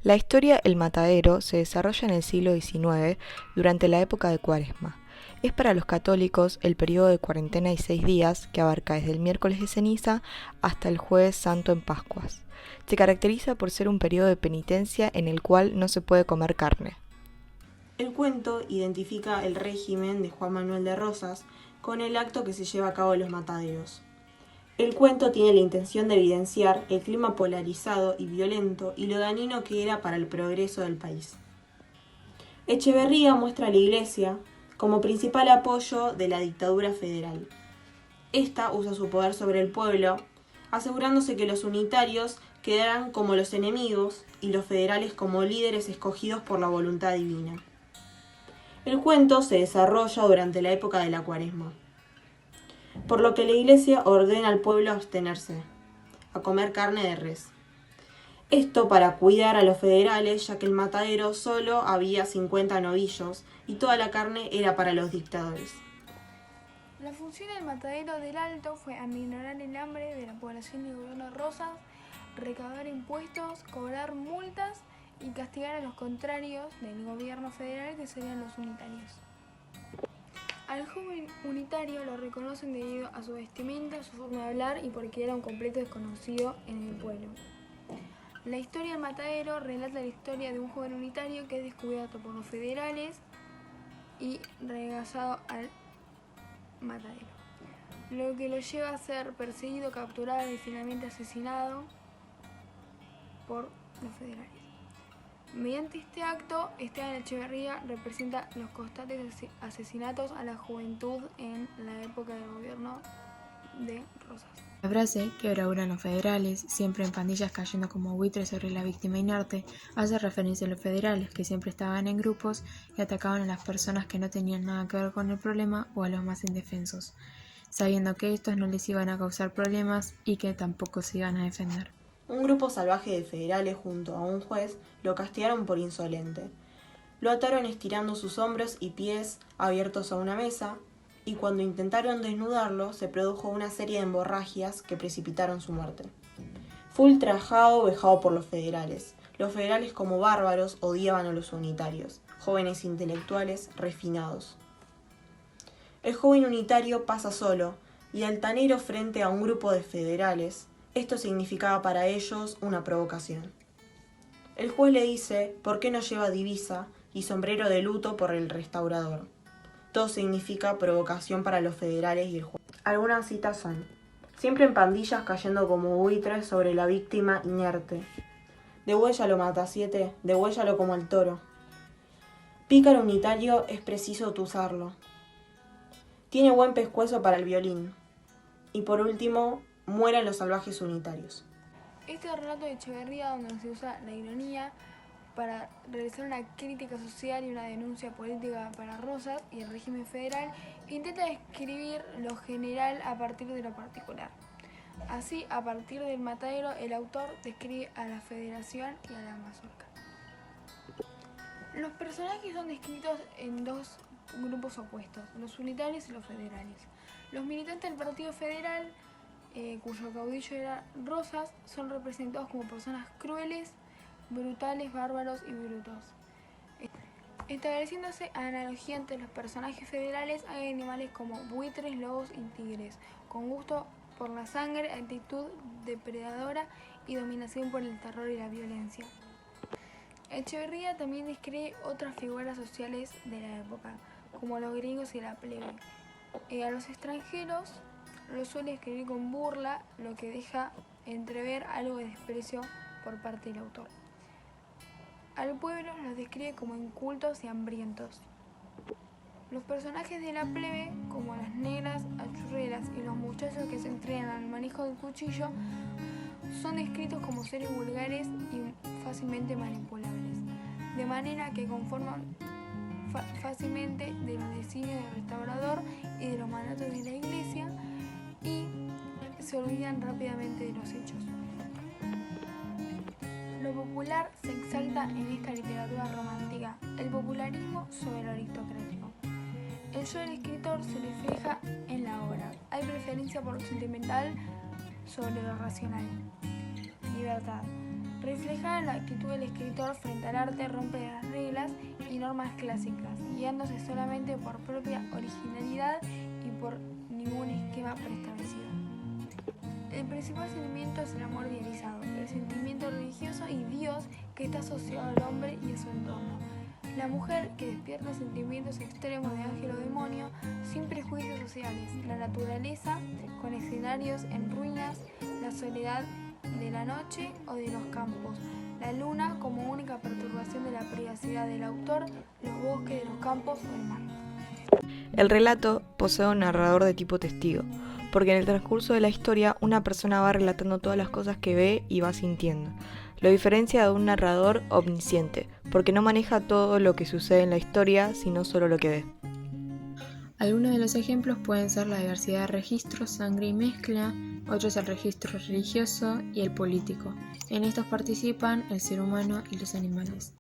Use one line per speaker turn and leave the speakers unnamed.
La historia El Matadero se desarrolla en el siglo XIX durante la época de Cuaresma. Es para los católicos el periodo de cuarentena de 6 días que abarca desde el miércoles de ceniza hasta el jueves santo en Pascuas. Se caracteriza por ser un periodo de penitencia en el cual no se puede comer carne.
El cuento identifica el régimen de Juan Manuel de Rosas con el acto que se lleva a cabo en los mataderos. El cuento tiene la intención de evidenciar el clima polarizado y violento y lo dañino que era para el progreso del país. Echeverría muestra a la Iglesia como principal apoyo de la dictadura federal. Esta usa su poder sobre el pueblo, asegurándose que los unitarios quedarán como los enemigos y los federales como líderes escogidos por la voluntad divina. El cuento se desarrolla durante la época de la Cuaresma, por lo que la Iglesia ordena al pueblo a abstenerse, a comer carne de res. Esto para cuidar a los federales, ya que el matadero solo había 50 novillos y toda la carne era para los dictadores.
La función del matadero del Alto fue aminorar el hambre de la población del gobierno de Rosas, recaudar impuestos, cobrar multas y castigar a los contrarios del gobierno federal, que serían los unitarios. Al joven unitario lo reconocen debido a su vestimenta, su forma de hablar y porque era un completo desconocido en el pueblo. La historia del matadero relata la historia de un joven unitario que es descubierto por los federales y regresado al matadero, lo que lo lleva a ser perseguido, capturado y finalmente asesinado por los federales. Mediante este acto, Esteban Echeverría representa los constantes asesinatos a la juventud en la época del gobierno de Rosas.
La frase que bravuraron los federales, siempre en pandillas cayendo como buitres sobre la víctima inerte, hace referencia a los federales que siempre estaban en grupos y atacaban a las personas que no tenían nada que ver con el problema o a los más indefensos, sabiendo que estos no les iban a causar problemas y que tampoco se iban a defender.
Un grupo salvaje de federales junto a un juez lo castigaron por insolente. Lo ataron estirando sus hombros y pies abiertos a una mesa, y cuando intentaron desnudarlo se produjo una serie de hemorragias que precipitaron su muerte. Fue ultrajado, vejado por los federales. Los federales, como bárbaros, odiaban a los unitarios, jóvenes intelectuales refinados. El joven unitario pasa solo y altanero frente a un grupo de federales. Esto significaba para ellos una provocación. El juez le dice por qué no lleva divisa y sombrero de luto por el restaurador. Todo significa provocación para los federales y el juez. Algunas citas son: siempre en pandillas cayendo como buitres sobre la víctima inerte. Degüéllalo, Matasiete, degüéllalo como el toro. Pícaro unitario, es preciso tuzarlo. Tiene buen pescuezo para el violín. Y por último, mueran los salvajes unitarios.
Este relato de Echeverría, donde se usa la ironía para realizar una crítica social y una denuncia política para Rosas y el régimen federal, intenta describir lo general a partir de lo particular. Así, a partir del matadero, el autor describe a la federación y a la mazorca. Los personajes son descritos en dos grupos opuestos, los unitarios y los federales. Los militantes del Partido Federal, cuyo caudillo era Rosas, son representados como personas crueles, brutales, bárbaros y brutos. Estableciéndose analogía entre los personajes federales, hay animales como buitres, lobos y tigres, con gusto por la sangre, actitud depredadora y dominación por el terror y la violencia. Echeverría también describe otras figuras sociales de la época, como los gringos y la plebe. A los extranjeros lo suele escribir con burla, lo que deja entrever algo de desprecio por parte del autor. Al pueblo los describe como incultos y hambrientos. Los personajes de la plebe, como las negras, achurreras y los muchachos que se entrenan al manejo del cuchillo, son descritos como seres vulgares y fácilmente manipulables, de manera que conforman fácilmente de los designios del restaurador y de los mandatos de la Iglesia y se olvidan rápidamente de los hechos. Lo popular se exalta en esta literatura romántica, el popularismo sobre lo aristocrático. El yo del escritor se refleja en la obra. Hay preferencia por lo sentimental sobre lo racional. Libertad. Refleja la actitud del escritor frente al arte, rompe las reglas y normas clásicas, guiándose solamente por propia originalidad y por ningún esquema preestablecido. El principal sentimiento es el amor idealizado, el sentimiento religioso y Dios que está asociado al hombre y a su entorno. La mujer que despierta sentimientos extremos de ángel o demonio sin prejuicios sociales, la naturaleza con escenarios en ruinas, la soledad de la noche o de los campos, la luna como única perturbación de la privacidad del autor, los bosques de los campos o el mar.
El relato posee un narrador de tipo testigo, porque en el transcurso de la historia una persona va relatando todas las cosas que ve y va sintiendo. Lo diferencia de un narrador omnisciente, porque no maneja todo lo que sucede en la historia, sino solo lo que ve.
Algunos de los ejemplos pueden ser la diversidad de registros, sangre y mezcla, otros el registro religioso y el político. En estos participan el ser humano y los animales.